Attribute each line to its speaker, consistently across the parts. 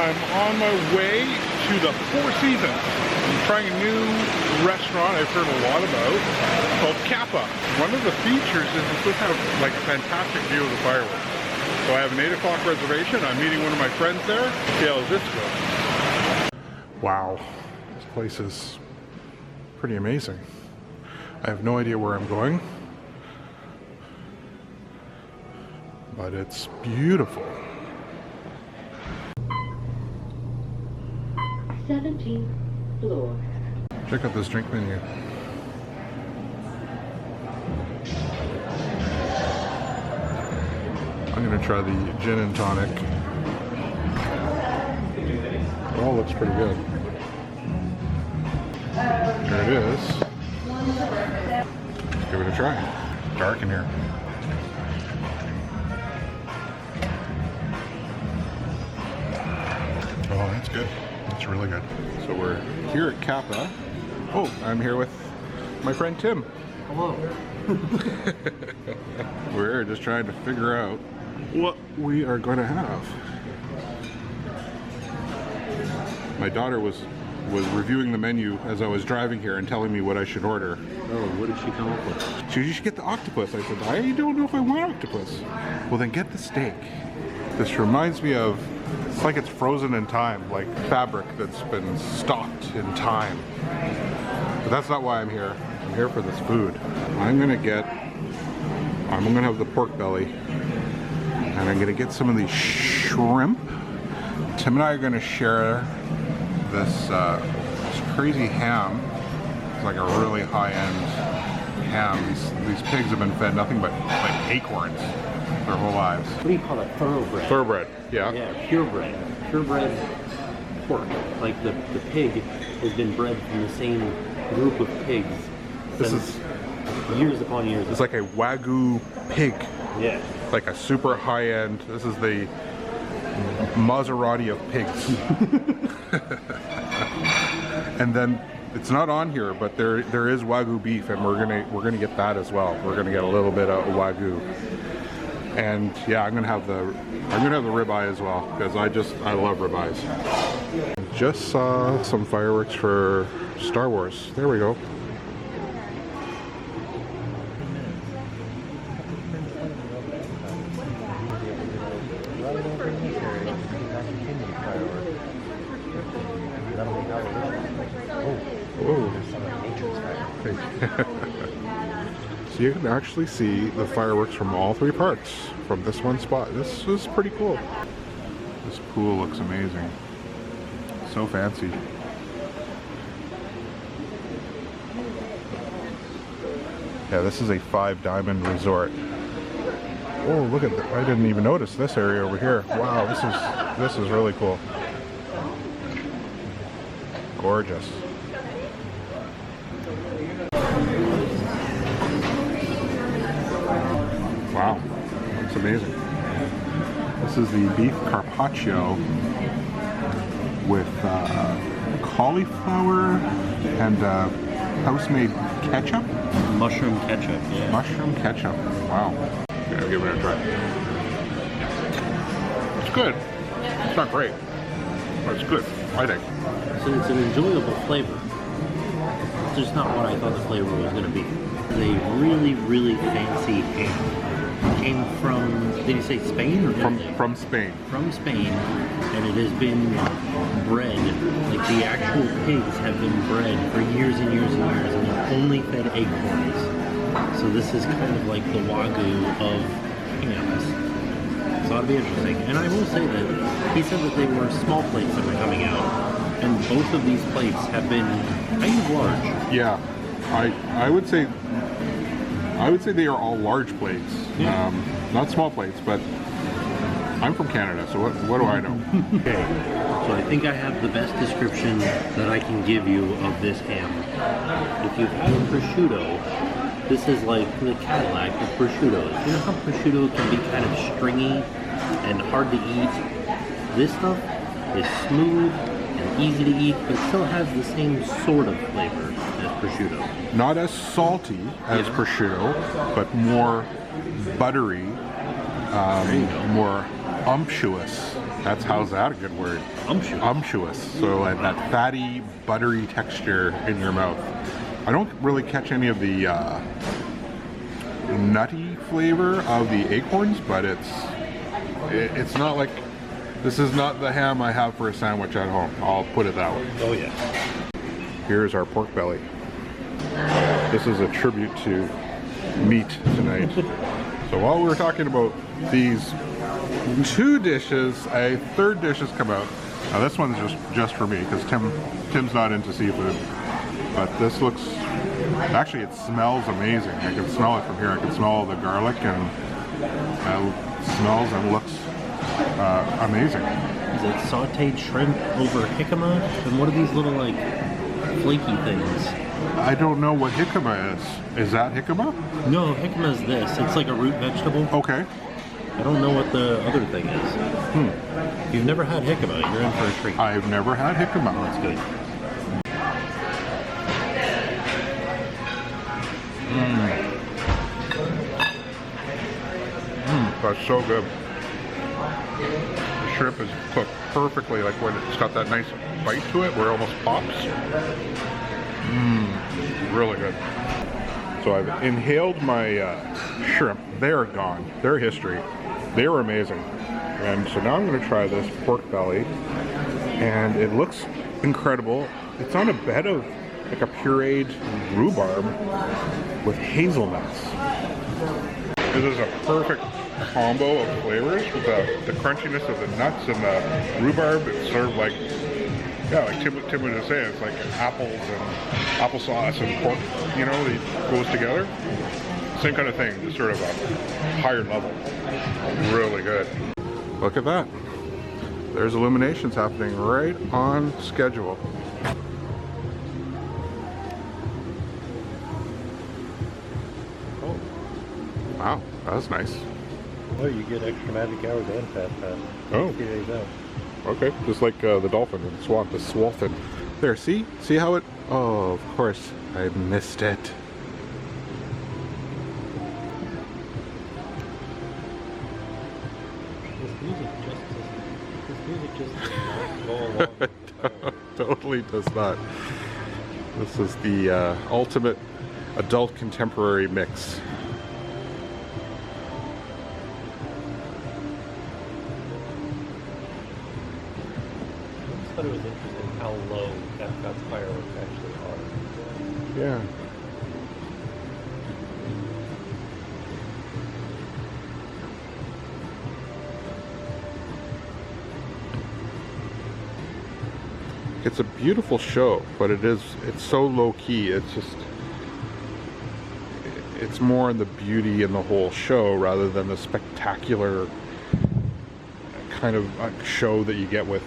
Speaker 1: I'm on my way to the Four Seasons. I'm trying a new restaurant I've heard a lot about called Capa. One of the features is it's supposed to have like a fantastic view of the fireworks. So I have an 8 o'clock reservation. I'm meeting one of my friends there. See how this goes. Wow, this place is pretty amazing. I have no idea where I'm going, but it's beautiful.
Speaker 2: 17th floor.
Speaker 1: Check out this drink menu. I'm gonna try the gin and tonic. It all looks pretty good. There it is. Let's give it a try. Dark in here. Oh, that's good. That's really good. So we're here at Capa. Oh, I'm here with my friend Tim.
Speaker 3: Hello.
Speaker 1: We're just trying to figure out what we are going to have. My daughter was reviewing the menu as I was driving here and telling me what I should order.
Speaker 3: Oh, what did she come up with?
Speaker 1: You should get the octopus. I said, I don't know if I want octopus. Well, then get the steak. This reminds me of, it's like it's frozen in time, like fabric that's been stocked in time. But that's not why I'm here. I'm here for this food. I'm gonna have the pork belly, and I'm gonna get some of these shrimp. Tim and I are gonna share this crazy ham. It's like a really high-end ham. These pigs have been fed nothing but like acorns their whole lives.
Speaker 3: What do you call it? Thoroughbred.
Speaker 1: Thoroughbred, yeah.
Speaker 3: Yeah, purebred. Purebred pork. Like the pig has been bred from the same group of pigs.
Speaker 1: This is
Speaker 3: years upon years.
Speaker 1: It's like a Wagyu pig.
Speaker 3: Yeah.
Speaker 1: Like a super high-end. This is the Maserati of pigs. And then it's not on here, but there is Wagyu beef, and we're gonna get that as well. We're gonna get a little bit of Wagyu. And yeah, I'm gonna have the ribeye as well, because I love ribeyes. Just saw some fireworks for Star Wars. There we go. Whoa. So you can actually see the fireworks from all three parks from this one spot. This is pretty cool. This pool looks amazing. So fancy. Yeah, this is a 5-diamond resort. Oh, look at that. I didn't even notice this area over here. Wow, this is really cool. Gorgeous. Wow, that's amazing. This is the beef carpaccio with cauliflower and house-made ketchup?
Speaker 3: Mushroom ketchup, yeah.
Speaker 1: Mushroom ketchup, wow. Okay, I'll give it a try. It's good. It's not great, but it's good, I think.
Speaker 3: So it's an enjoyable flavor. It's just not what I thought the flavor was going to be. It's a really, really fancy ham. Came from, did you say Spain? Or
Speaker 1: from Spain.
Speaker 3: From Spain, and it has been bred, like the actual pigs have been bred for years and years and years, and they're only fed acorns. So this is kind of like the Wagyu of hams. So it'll be interesting. And I will say that he said that they were small plates that were coming out, and both of these plates have been kind of large.
Speaker 1: Yeah, I would say they are all large plates.
Speaker 3: Yeah.
Speaker 1: Not small plates, but I'm from Canada, so what do I know?
Speaker 3: Okay, so I think I have the best description that I can give you of this ham. If you've had prosciutto, this is like the Cadillac of prosciuttos. You know how prosciutto can be kind of stringy and hard to eat? This stuff is smooth and easy to eat, but still has the same sort of flavor as prosciutto.
Speaker 1: Not as salty as prosciutto, but more buttery, more umptuous. That's, how's that a good word?
Speaker 3: Umptuous.
Speaker 1: Umptuous. So that fatty, buttery texture in your mouth. I don't really catch any of the nutty flavor of the acorns, but it's not like, this is not the ham I have for a sandwich at home. I'll put it that way.
Speaker 3: Oh yeah.
Speaker 1: Here's our pork belly. This is a tribute to meat tonight. So while we were talking about these two dishes, a third dish has come out. Now this one's just for me because Tim's not into seafood. But this looks, actually it smells amazing. I can smell it from here. I can smell all the garlic, and it smells and looks amazing.
Speaker 3: Is it sauteed shrimp over jicama? And what are these little like flaky things?
Speaker 1: I don't know what jicama is. Is that jicama?
Speaker 3: No, jicama is this. It's like a root vegetable.
Speaker 1: Okay.
Speaker 3: I don't know what the other thing is. If you've never had jicama, you're in for a treat.
Speaker 1: I've never had jicama.
Speaker 3: Oh, that's good.
Speaker 1: That's so good. The shrimp is cooked perfectly, like when it's got that nice bite to it where it almost pops. Really good. So I've inhaled my shrimp. They are gone. They're history. They were amazing. And so now I'm going to try this pork belly. And it looks incredible. It's on a bed of like a pureed rhubarb with hazelnuts. This is a perfect combo of flavors with the crunchiness of the nuts and the rhubarb. It's sort of like, yeah, like Tim was just saying, it's like apples and applesauce and pork, you know, it goes together. Same kind of thing, just sort of a higher level. Really good. Look at that. There's illuminations happening right on schedule. Oh, wow, that was nice.
Speaker 3: Oh, you get extra magic hours and fast pass.
Speaker 1: Oh.
Speaker 3: 2 days out.
Speaker 1: Okay, just like the dolphin and swamp, the swolphin. There, see how it, oh, of course, I missed it.
Speaker 3: This music just does not go along.
Speaker 1: Totally does not. This is the ultimate adult contemporary mix.
Speaker 3: I thought it was interesting how low Epcot's fireworks actually are.
Speaker 1: Yeah. It's a beautiful show, but it's so low key. It's more in the beauty in the whole show rather than the spectacular kind of show that you get with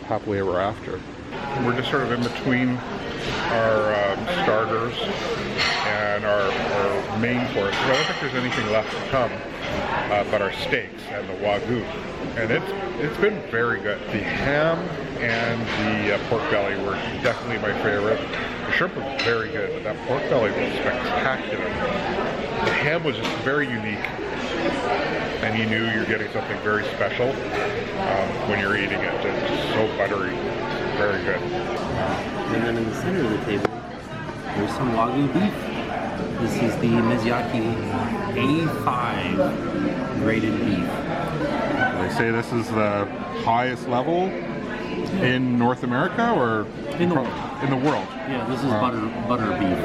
Speaker 1: Happily Ever After. We're just sort of in between our starters and our main course. I don't think there's anything left to come but our steaks and the Wagyu. And it's been very good. The ham and the pork belly were definitely my favorite. The shrimp was very good, but that pork belly was spectacular. The ham was just very unique. And you knew you're getting something very special when you're eating it. It's just so buttery. Very good.
Speaker 3: And then in the center of the table, there's some Wagyu beef. This is the Mizuyaki A5 graded beef.
Speaker 1: They say this is the highest level in North America or
Speaker 3: In the world.
Speaker 1: In the world.
Speaker 3: Yeah, this is butter beef.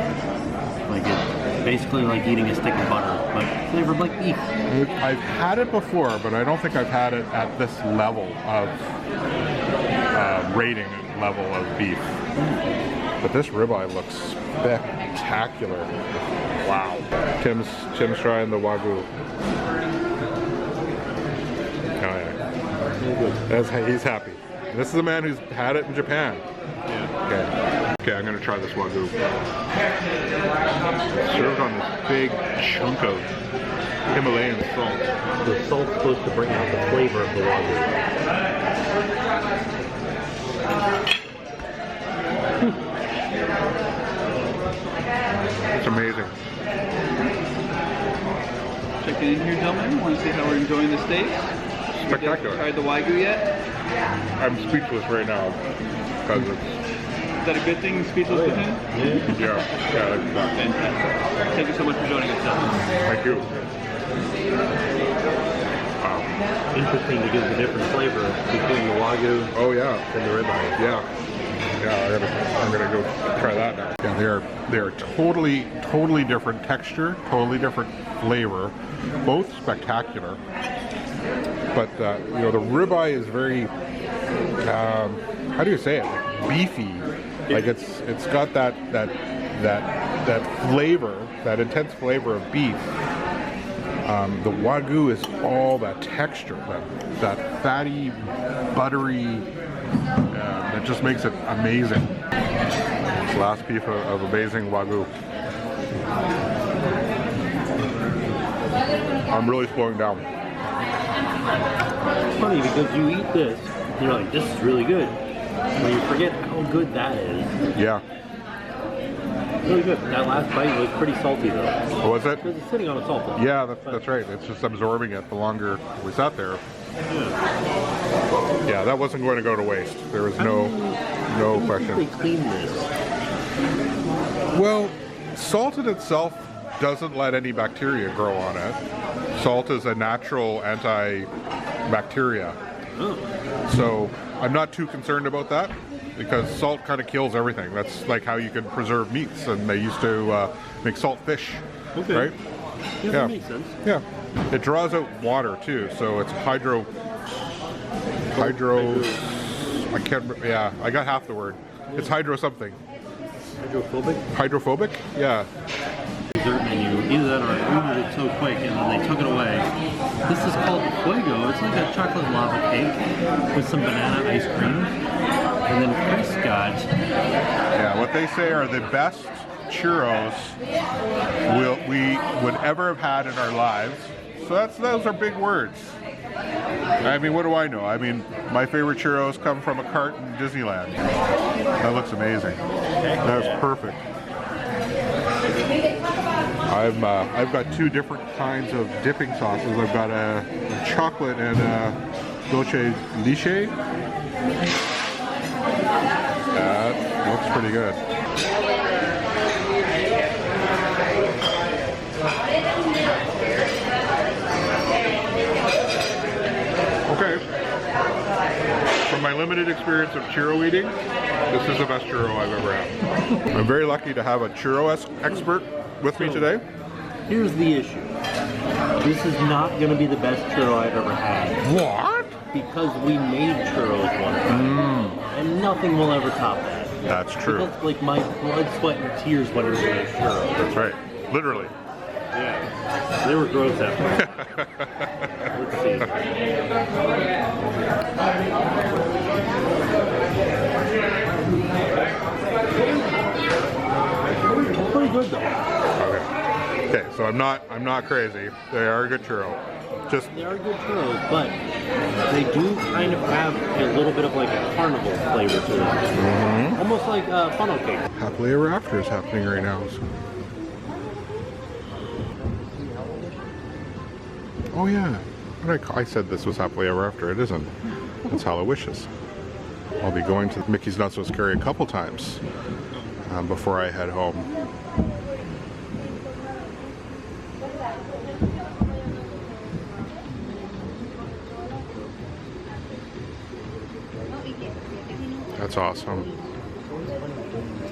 Speaker 3: Like it, basically like eating a stick of butter, but flavored like beef.
Speaker 1: I've had it before, but I don't think I've had it at this level of rating level of beef. But this ribeye looks spectacular. Wow. Tim's trying the Wagyu. Oh yeah. He's happy. And this is a man who's had it in Japan. Yeah. Okay, I'm gonna try this Wagyu. Served on this big chunk of Himalayan salt.
Speaker 3: The salt's supposed to bring out the flavor of the Wagyu.
Speaker 1: It's amazing.
Speaker 4: Checking in here, gentlemen. Want to see how we're enjoying the steaks?
Speaker 1: Spectacular.
Speaker 4: Tried the Wagyu yet?
Speaker 1: I'm speechless right now because it's.
Speaker 4: Is that a good thing, speechless with him?
Speaker 1: Yeah, that's
Speaker 4: Fantastic. Thank you so much for joining us, Seth.
Speaker 1: Thank you. Wow.
Speaker 3: Interesting to get the different flavor between the Wagyu
Speaker 1: Oh yeah.
Speaker 3: and the ribeye.
Speaker 1: Yeah. Yeah, I'm gonna go try that now. Yeah, they are totally different texture, totally different flavor, both spectacular. But you know, the ribeye is very, how do you say it? Like beefy. Like it's got that flavor, that intense flavor of beef. The Wagyu is all that texture, that fatty, buttery. That just makes it amazing. This last piece of amazing Wagyu. I'm really slowing down.
Speaker 3: It's funny because you eat this, you're like, this is really good. But you forget how good that is.
Speaker 1: Yeah.
Speaker 3: Really good. That last bite was pretty salty though.
Speaker 1: What was it?
Speaker 3: Because it's sitting on a salt.
Speaker 1: Yeah, that's right. It's just absorbing it the longer we sat there. Yeah, that wasn't going to go to waste. There was no question.
Speaker 3: They clean this.
Speaker 1: Well, salt in itself doesn't let any bacteria grow on it. Salt is a natural antibacteria.
Speaker 3: Oh.
Speaker 1: So I'm not too concerned about that because salt kind of kills everything. That's like how you can preserve meats, and they used to make salt fish,
Speaker 3: Okay.
Speaker 1: right?
Speaker 3: Yeah, that makes sense.
Speaker 1: Yeah. It draws out water too, so it's hydro. I can't. Yeah, I got half the word. It's hydro something.
Speaker 3: Hydrophobic?
Speaker 1: Hydrophobic? Yeah.
Speaker 3: Dessert menu. Either that or I ordered it so quick and then they took it away. This is called Fuego. It's like a chocolate lava cake with some banana ice cream. And then Chris got...
Speaker 1: Yeah, what they say are the best churros we would ever have had in our lives. So those are big words. I mean, what do I know? I mean, my favorite churros come from a cart in Disneyland. That looks amazing. That's perfect. I've got two different kinds of dipping sauces. I've got a chocolate and a dulce leche. That looks pretty good. Okay. From my limited experience of churro eating, this is the best churro I've ever had. I'm very lucky to have a churro expert with me today.
Speaker 3: Here's the issue. This is not going to be the best churro I've ever had.
Speaker 1: What?
Speaker 3: Because we made churros one time. And nothing will ever top that.
Speaker 1: That's true.
Speaker 3: Because, like, my blood, sweat, and tears went into those churros.
Speaker 1: That's right. Literally.
Speaker 3: Yeah. They were gross after that. Let's see. Pretty good though.
Speaker 1: Okay, so I'm not crazy. They are a good churro.
Speaker 3: They are good churros, but they do kind of have a little bit of like a carnival flavor to them. Almost like funnel cake.
Speaker 1: Happily Ever After is happening right now. So. Oh yeah, I said this was Happily Ever After. It isn't. It's Hallowishes. I'll be going to Mickey's Not So Scary a couple times before I head home. That's awesome.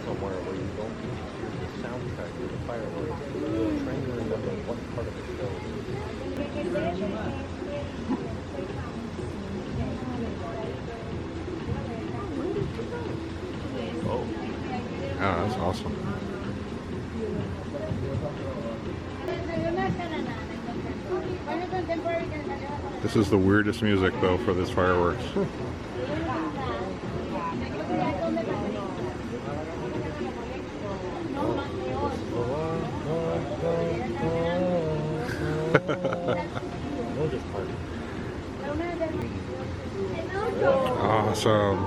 Speaker 3: Somewhere where you don't hear the soundtrack of the fireworks. You're trying to remember what part of the show. Oh.
Speaker 1: Yeah, that's awesome. This is the weirdest music though for this fireworks. Awesome.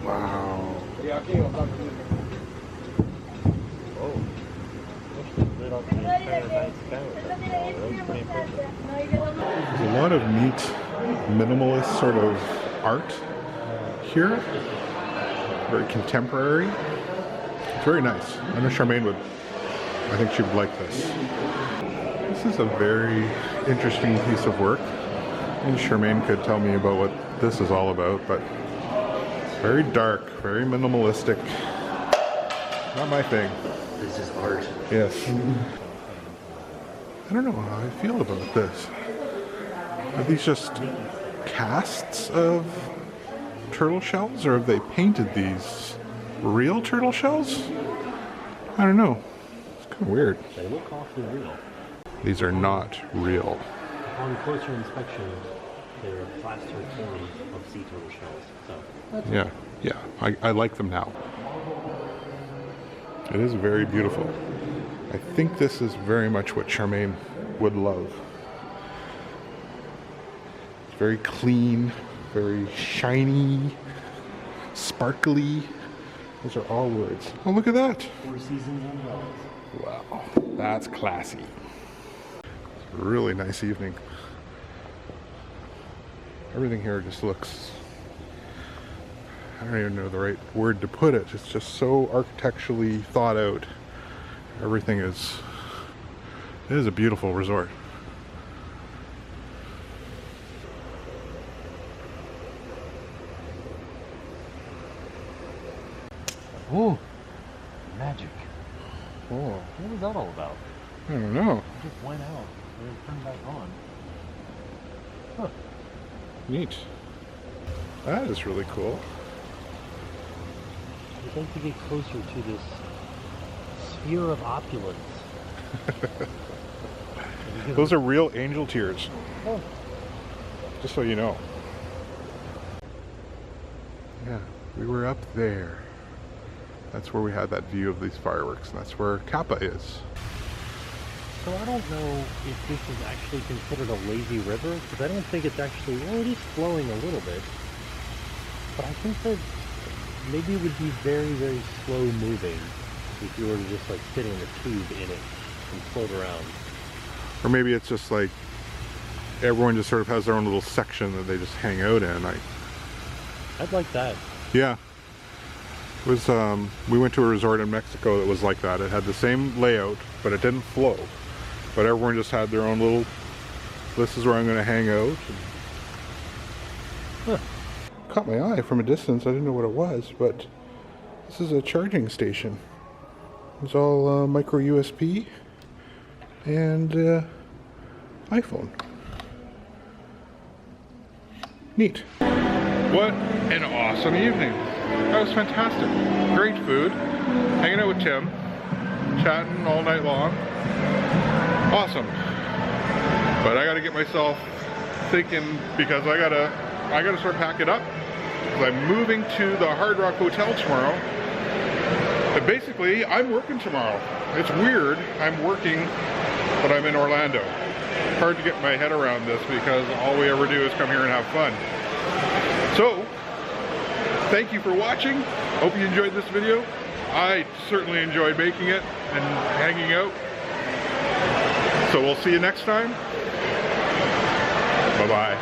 Speaker 1: Wow.
Speaker 3: Oh. Lit up an entire night sky with that ball. That was pretty impressive.
Speaker 1: There's a lot of neat minimalist sort of art here. Very contemporary. It's very nice. I know Charmaine would, I think she would like this. This is a very interesting piece of work. And Charmaine could tell me about what this is all about, but very dark, very minimalistic. Not my thing.
Speaker 3: This is art.
Speaker 1: Yes. I don't know how I feel about this. Are these just casts of turtle shells, or have they painted these real turtle shells? I don't know. It's kind of weird.
Speaker 3: They look awfully real.
Speaker 1: These are not real.
Speaker 3: Upon closer inspection, they're plaster forms of sea turtle shells. So that's
Speaker 1: Yeah, I like them now. It is very beautiful. I think this is very much what Charmaine would love. It's very clean, very shiny, sparkly. Those are all words. Oh, look at that.
Speaker 3: Four Seasons umbrellas.
Speaker 1: Wow, that's classy. It's a really nice evening. Everything here just looks, I don't even know the right word to put it. It's just so architecturally thought out. Everything is, it is a beautiful resort.
Speaker 3: Oh, magic.
Speaker 1: Oh,
Speaker 3: What was that all about?
Speaker 1: I don't know.
Speaker 3: It just went out and then turned back on. Huh.
Speaker 1: Neat. That is really cool.
Speaker 3: I'd like to get closer to this sphere of opulence.
Speaker 1: Those are real angel tears.
Speaker 3: Oh.
Speaker 1: Just so you know. Yeah, we were up there. That's where we had that view of these fireworks, and that's where Capa is.
Speaker 3: So I don't know if this is actually considered a lazy river, because I don't think it's actually, well, it is flowing a little bit. But I think that maybe it would be very, very slow moving if you were to just like sit in a tube in it and float around.
Speaker 1: Or maybe it's just like everyone just sort of has their own little section that they just hang out in.
Speaker 3: I'd like that.
Speaker 1: Yeah. It was, we went to a resort in Mexico that was like that. It had the same layout, but it didn't flow. But everyone just had their own little, this is where I'm going to hang out.
Speaker 3: Huh.
Speaker 1: Caught my eye from a distance. I didn't know what it was, but this is a charging station. It's all micro USB and iPhone. Neat. What an awesome evening. That was fantastic. Great food. Hanging out with Tim. Chatting all night long. Awesome. But I gotta get myself thinking, because I gotta start packing up. I'm moving to the Hard Rock Hotel tomorrow. And basically, I'm working tomorrow. It's weird. I'm working, but I'm in Orlando. Hard to get my head around this because all we ever do is come here and have fun. So, thank you for watching. Hope you enjoyed this video. I certainly enjoyed making it and hanging out. So we'll see you next time. Bye-bye.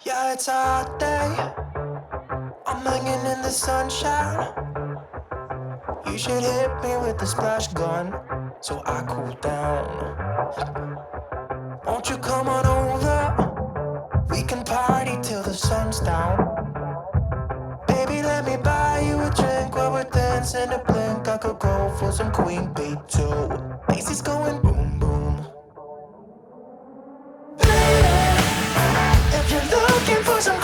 Speaker 5: Yeah, it's a hot day. I'm hanging in the sunshine. You should hit me with the splash gun so I cool down. Won't you come on over? We can party till the sun's down. Baby, let me buy you a drink while we're dancing a blink. I could go for some Queen Bee too. Macy's going boom boom. If you're looking for some